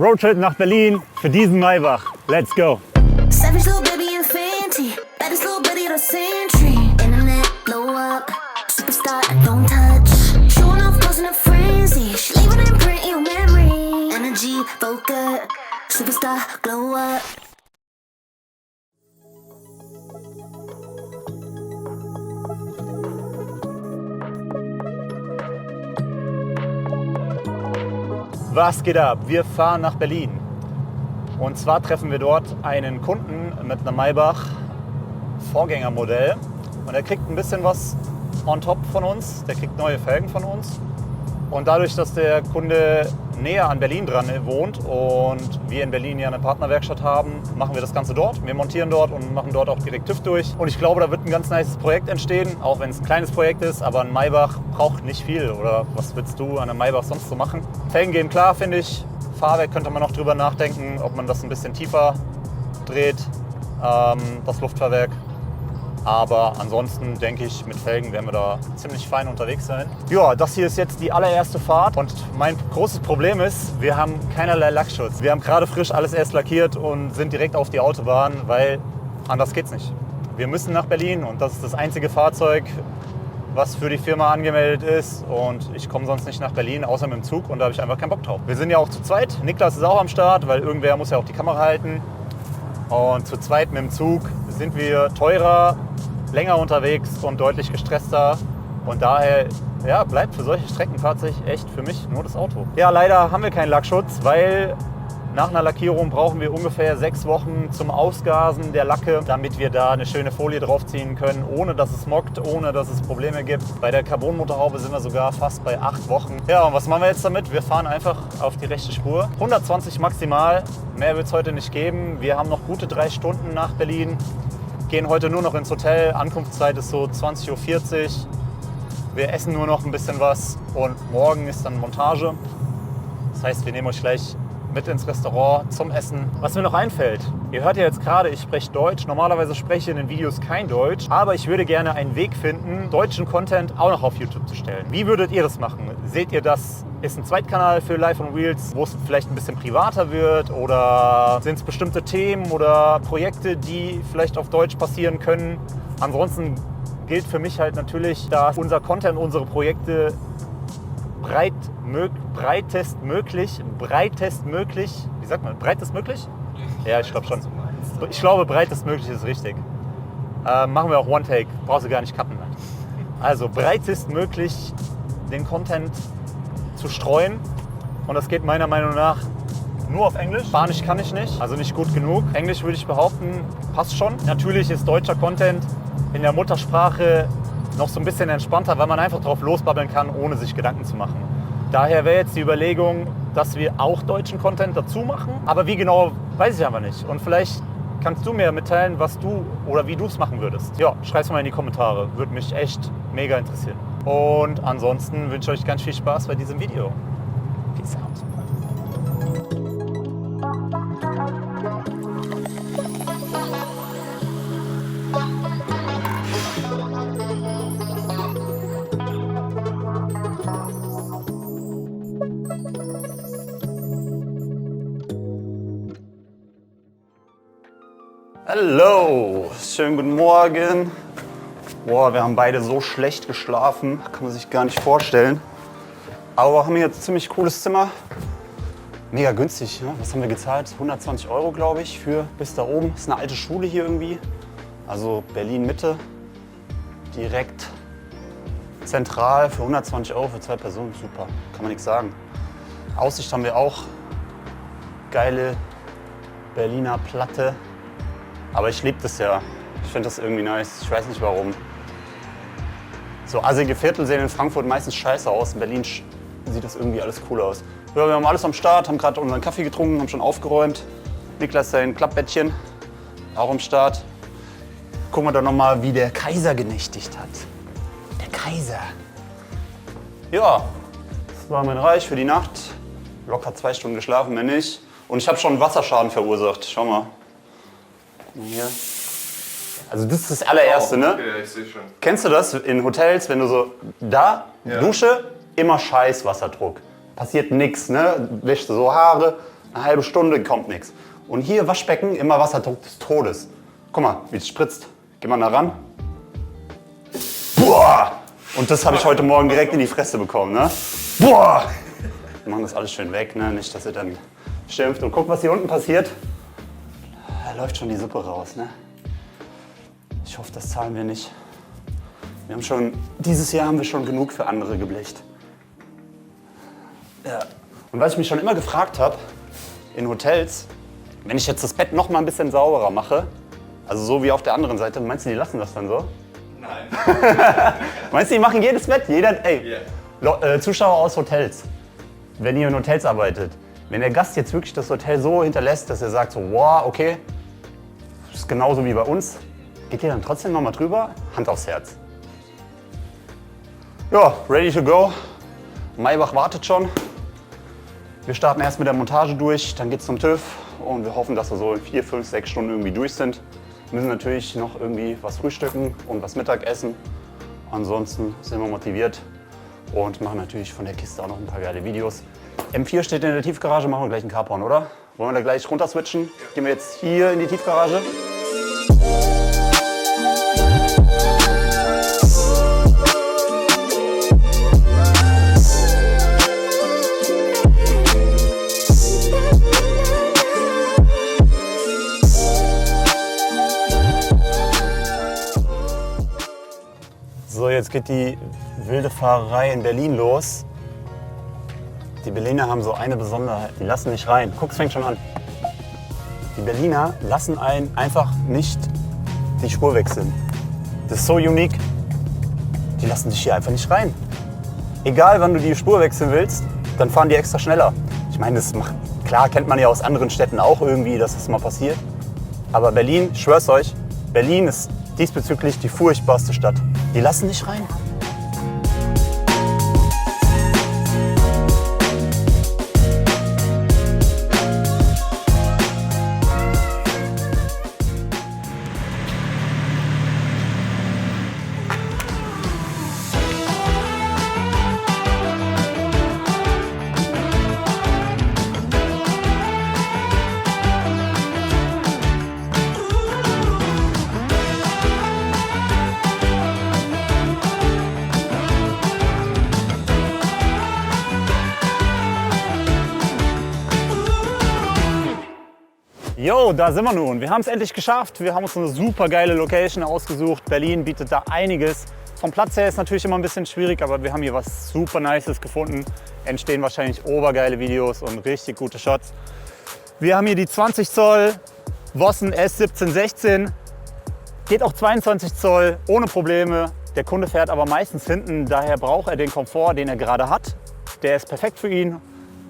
Roadtrip nach Berlin für diesen Maybach. Let's go. Savage little baby and Fenty, baddest little baby of the century. Internet blow up, superstar I don't touch. Showing off close in a frenzy, she leaving an imprint in your memory. Energy, focus, superstar glow up. Was geht ab? Wir fahren nach Berlin. Und zwar treffen wir dort einen Kunden mit einem Maybach Vorgängermodell. Und er kriegt ein bisschen was on top von uns. Der kriegt neue Felgen von uns. Und dadurch, dass der Kunde näher an Berlin dran wohnt und wir in Berlin ja eine Partnerwerkstatt haben, machen wir das Ganze dort. Wir montieren dort und machen dort auch direkt TÜV durch. Und ich glaube, da wird ein ganz nices Projekt entstehen, auch wenn es ein kleines Projekt ist. Aber ein Maybach braucht nicht viel. Oder was willst du an einem Maybach sonst so machen? Felgen gehen klar, finde ich. Fahrwerk könnte man noch drüber nachdenken, ob man das ein bisschen tiefer dreht, das Luftfahrwerk. Aber ansonsten denke ich, mit Felgen werden wir da ziemlich fein unterwegs sein. Ja, das hier ist jetzt die allererste Fahrt und mein großes Problem ist, wir haben keinerlei Lackschutz. Wir haben gerade frisch alles erst lackiert und sind direkt auf die Autobahn, weil anders geht's nicht. Wir müssen nach Berlin und das ist das einzige Fahrzeug, was für die Firma angemeldet ist und ich komme sonst nicht nach Berlin, außer mit dem Zug und da habe ich einfach keinen Bock drauf. Wir sind ja auch zu zweit, Niklas ist auch am Start, weil irgendwer muss ja auch die Kamera halten und zu zweit mit dem Zug sind wir teurer, länger unterwegs und deutlich gestresster und daher ja, bleibt für solche Strecken tatsächlich echt für mich nur das Auto. Ja, leider haben wir keinen Lackschutz, weil nach einer Lackierung brauchen wir ungefähr 6 Wochen zum Ausgasen der Lacke, damit wir da eine schöne Folie draufziehen können, ohne dass es mockt, ohne dass es Probleme gibt. Bei der Carbonmotorhaube sind wir sogar fast bei 8 Wochen. Ja, und was machen wir jetzt damit? Wir fahren einfach auf die rechte Spur. 120 maximal, mehr wird es heute nicht geben. Wir haben noch gute 3 Stunden nach Berlin, gehen heute nur noch ins Hotel. Ankunftszeit ist so 20:40 Uhr. Wir essen nur noch ein bisschen was und morgen ist dann Montage. Das heißt, wir nehmen euch gleich mit ins Restaurant zum Essen. Was mir noch einfällt, ihr hört ja jetzt gerade, ich spreche Deutsch. Normalerweise spreche ich in den Videos kein Deutsch, aber ich würde gerne einen Weg finden, deutschen Content auch noch auf YouTube zu stellen. Wie würdet ihr das machen? Seht ihr, das ist ein Zweitkanal für Live on Wheels, wo es vielleicht ein bisschen privater wird? Oder sind es bestimmte Themen oder Projekte, die vielleicht auf Deutsch passieren können? Ansonsten gilt für mich halt natürlich, dass unser Content, unsere Projekte breitestmöglich, wie sagt man, breitestmöglich? Ja, ich glaube schon. Ich glaube, breitestmöglich ist richtig. Machen wir auch One-Take, brauchst du gar nicht cutten. Also breitestmöglich den Content zu streuen und das geht meiner Meinung nach nur auf Englisch. Spanisch kann ich nicht, also nicht gut genug. Englisch würde ich behaupten, passt schon. Natürlich ist deutscher Content in der Muttersprache noch so ein bisschen entspannter, weil man einfach drauf losbabbeln kann, ohne sich Gedanken zu machen. Daher wäre jetzt die Überlegung, dass wir auch deutschen Content dazu machen. Aber wie genau, weiß ich aber nicht. Und vielleicht kannst du mir mitteilen, was du oder wie du es machen würdest. Ja, schreib's mal in die Kommentare. Würde mich echt mega interessieren. Und ansonsten wünsche ich euch ganz viel Spaß bei diesem Video. Peace out. Hallo, schönen guten Morgen. Boah, wir haben beide so schlecht geschlafen, kann man sich gar nicht vorstellen. Aber wir haben hier jetzt ein ziemlich cooles Zimmer. Mega günstig, ne? Was haben wir gezahlt? 120 Euro, glaube ich, für bis da oben. Das ist eine alte Schule hier irgendwie. Also Berlin Mitte. Direkt zentral für 120 Euro für 2 Personen. Super, kann man nichts sagen. Aussicht haben wir auch. Geile Berliner Platte. Aber ich liebe das ja. Ich finde das irgendwie nice. Ich weiß nicht warum. So assige Viertel sehen in Frankfurt meistens scheiße aus. In Berlin sieht das irgendwie alles cool aus. Ja, wir haben alles am Start, haben gerade unseren Kaffee getrunken, haben schon aufgeräumt. Niklas sein Klappbettchen, auch am Start. Gucken wir doch noch mal, wie der Kaiser genächtigt hat. Der Kaiser. Ja, das war mein Reich für die Nacht. Locker 2 Stunden geschlafen, mehr nicht. Und ich habe schon Wasserschaden verursacht. Schau mal. Hier. Also das ist das allererste, ne? Okay, ich sehe schon. Kennst du das in Hotels, wenn du so da, Dusche, immer scheiß Wasserdruck. Passiert nichts, ne? Wäschst du so Haare, Eine halbe Stunde kommt nichts. Und hier Waschbecken, immer Wasserdruck des Todes. Guck mal, wie es spritzt. Geh mal nah ran. Boah! Und das habe ich heute Morgen direkt in die Fresse bekommen, ne? Boah! Wir machen das alles schön weg, ne? Nicht, dass ihr dann schimpft. Und guck, was hier unten passiert. Da läuft schon die Suppe raus, ne? Ich hoffe, das zahlen wir nicht. Dieses Jahr haben wir schon genug für andere geblecht. Ja. Und was ich mich schon immer gefragt habe, in Hotels, wenn ich jetzt das Bett noch mal ein bisschen sauberer mache, also so wie auf der anderen Seite, meinst du, die lassen das dann so? Nein. Meinst du, die machen jedes Bett? Zuschauer aus Hotels, wenn ihr in Hotels arbeitet, wenn der Gast jetzt wirklich das Hotel so hinterlässt, dass er sagt so, wow, okay, das ist genauso wie bei uns, geht ihr dann trotzdem noch mal drüber? Hand aufs Herz. Ja, ready to go. Maybach wartet schon. Wir starten erst mit der Montage durch, dann geht's zum TÜV und wir hoffen, dass wir so in 4, 5, 6 Stunden irgendwie durch sind. Wir müssen natürlich noch irgendwie was frühstücken und was Mittagessen. Ansonsten sind wir motiviert und machen natürlich von der Kiste auch noch ein paar geile Videos. M4 steht in der Tiefgarage, machen wir gleich einen Carporn, oder? Wollen wir da gleich runter switchen? Gehen wir jetzt hier in die Tiefgarage. So, jetzt geht die wilde Fahrerei in Berlin los. Die Berliner haben so eine Besonderheit, die lassen nicht rein. Guck, es fängt schon an. Die Berliner lassen einen einfach nicht die Spur wechseln. Das ist so unique. Die lassen dich hier einfach nicht rein. Egal, wann du die Spur wechseln willst, dann fahren die extra schneller. Ich meine, klar kennt man ja aus anderen Städten auch irgendwie, dass das mal passiert. Aber Berlin, ich schwör's euch, Berlin ist diesbezüglich die furchtbarste Stadt. Die lassen nicht rein. Jo, da sind wir nun. Wir haben es endlich geschafft. Wir haben uns eine super geile Location ausgesucht. Berlin bietet da einiges. Vom Platz her ist natürlich immer ein bisschen schwierig, aber wir haben hier was super Nices gefunden. Entstehen wahrscheinlich obergeile Videos und richtig gute Shots. Wir haben hier die 20 Zoll Vossen S1716. Geht auch 22 Zoll ohne Probleme. Der Kunde fährt aber meistens hinten, daher braucht er den Komfort, den er gerade hat. Der ist perfekt für ihn.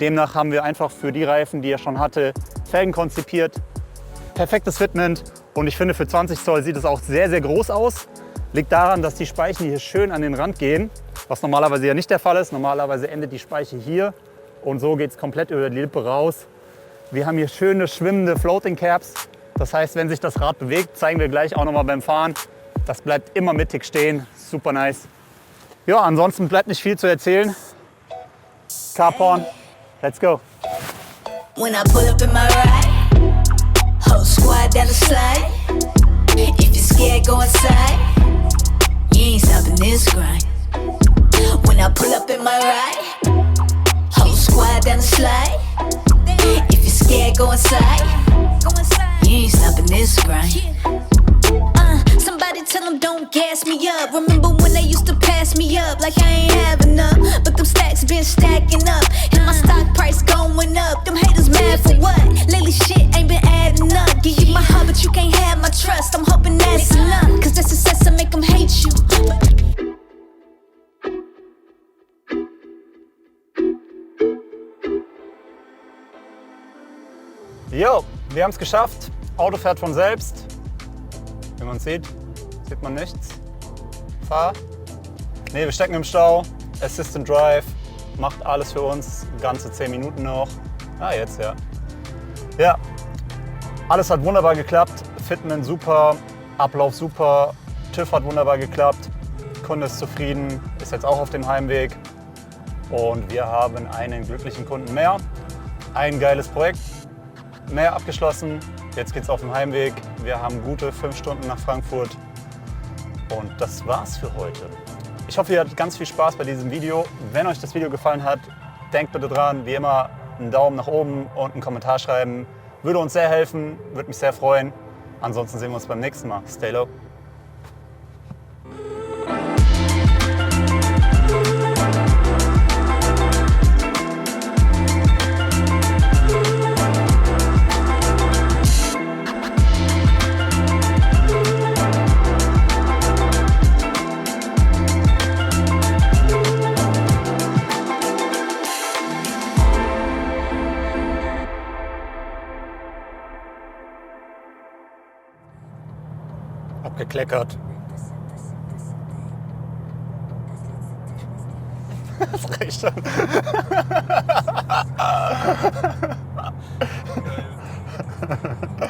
Demnach haben wir einfach für die Reifen, die er schon hatte, Felgen konzipiert. Perfektes Fitment und ich finde, für 20 Zoll sieht es auch sehr, sehr groß aus. Liegt daran, dass die Speichen hier schön an den Rand gehen, was normalerweise ja nicht der Fall ist. Normalerweise endet die Speiche hier und so geht es komplett über die Lippe raus. Wir haben hier schöne schwimmende Floating Caps. Das heißt, wenn sich das Rad bewegt, zeigen wir gleich auch noch mal beim Fahren. Das bleibt immer mittig stehen, super nice. Ja, ansonsten bleibt nicht viel zu erzählen. Carporn, let's go. When I pull up in my ride, whole squad down the slide. If you're scared, go inside. You ain't stopping this grind. When I pull up in my ride, whole squad down the slide. If you're scared, go inside. You ain't stopping this grind. Somebody tell them don't gas me up. Remember when they used to pass me up like I ain't have enough? But them stacks been stacking up, and my stock price going up. Them haters mad for what? Lately shit ain't been adding up. Give you my heart, but you can't have my trust. I'm hoping that's enough, cause that success will make them hate you. Jo, wir haben es geschafft. Auto fährt von selbst. Wie man sieht man nichts. Fahr. Ne, wir stecken im Stau. Assistant Drive macht alles für uns. Ganze 10 Minuten noch. Ah, jetzt ja. Ja, alles hat wunderbar geklappt. Fitment super, Ablauf super, TÜV hat wunderbar geklappt. Kunde ist zufrieden, ist jetzt auch auf dem Heimweg. Und wir haben einen glücklichen Kunden mehr. Ein geiles Projekt. mehr abgeschlossen. Jetzt geht's auf den Heimweg. Wir haben gute 5 Stunden nach Frankfurt. Und das war's für heute. Ich hoffe, ihr hattet ganz viel Spaß bei diesem Video. Wenn euch das Video gefallen hat, denkt bitte dran, wie immer, einen Daumen nach oben und einen Kommentar schreiben. Würde uns sehr helfen, würde mich sehr freuen. Ansonsten sehen wir uns beim nächsten Mal. Stay low. Abgekleckert. Das reicht schon. Geil.